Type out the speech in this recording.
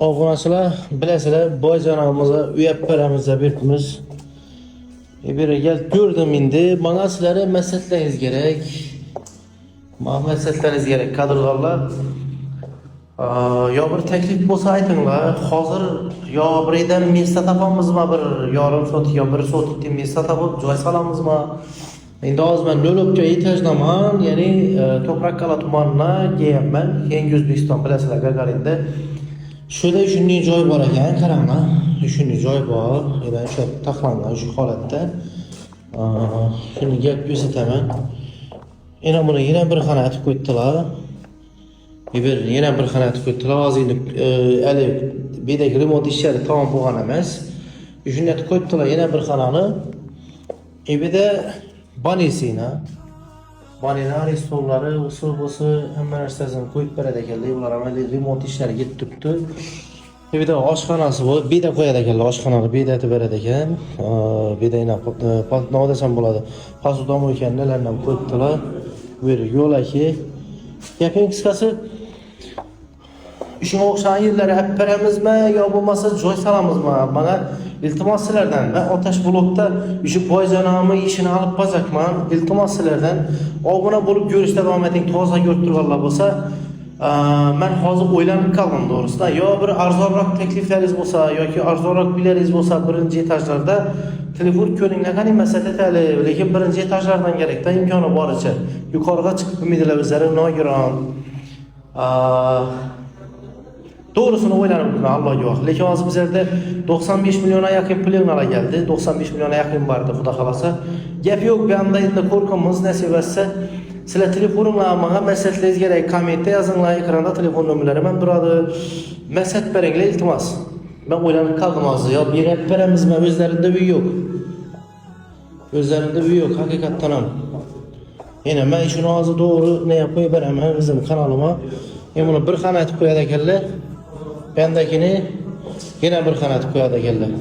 Obunachilar, bilasizlar, boyjanamizga uyab beramiz birimiz. Biri gelip gördüm indi. Bana sizlere mesletleriniz gerek. Mesletleriniz gerek kadrlarlar. Ya bir teklif bolsa aytinglar. Hozir yo birdan mesda topamizmi, bir yarim soat yo 1 soatlik mesda topib joy salamizmi? Endi hozir men Lo'lobga etajdaman, ya'ni To'qraqqal'a tumanida kelyapman. Yangi O'zbekiston bilasizlar, Gagarinda. Şöyle shunday joy bor ekan, qaranglar. Shunday joy bor. Yana shu taxlangan shu holatda. Shuni gap ko'rsataman. Yana bir xona aytib qo'ydilar. Yana bir xona aytib qo'ydilar. Hozir hali bedagi remont ishlari tamom bo'lgan emas. Shuni aytib qo'ydilar, yana bir xonani. Evde banisina. Banilar, stolları, usul hamma narsasini qo'yib beradi ekanlar. Ular amaliy remont ishlari yetib turibdi. Evde oshxonasi bor, beda qo'yadi ekanlar, oshxonani bedati beradi ekan. Bedayni nima desam bo'ladi. Pasodomo ekan, nelarni ham qo'yibdilar. Bu yer yo'laki. Gaping qisqasi, shunga o'xshagan yerlarga olib beramizmi yo bo'lmasa joy solamizmi? Mana iltimos sizlardan, men Otash blokda shu boyjanamni ishini olib bozakman. Iltimos sizlardan obuna bo'lib ko'rishda davom eting, toza ko'rib turganlar bo'lsa, men hozir o'ylanib qoldim to'g'risida. Yo bir arzonroq takliflaringiz bo'lsa yoki arzonroq bilaringiz bo'lsa, birinchi etajlarda telefon ko'ringlar emas etali, lekin birinchi etajlardan kerakda imkoni boricha yuqoriga chiqib umidlar o'zlari nogiron. Doğrusunu o'ylanibman, Allohga yo'q. Lekin hozir bizlarda 95 millionga yaqin plyonlar geldi. 95 millionga yaqin bardi, xudo xolasa. Gap yo'q, bu anda endi qo'rqimiz nasib etsa, sizlar telefonimlarga menga maslahatlaringiz kerak, kommentda yozinglar, ekranda telefon nomerlarim ham turadi. Maslahat beringlar, iltimos. Men o'ylanib qoldim hozir. Yo berib beramizmi? O'zlarida uy yo'q. O'zlarida uy yo'q, haqiqatdan ham. Yana men shuni hozir to'g'ri ne qo'yib beraman bizim kanalıma. Buni bir xona aytib qo'yadi ekanlar. Bendekini yine bir xona aytib qo'yadi ekanlar.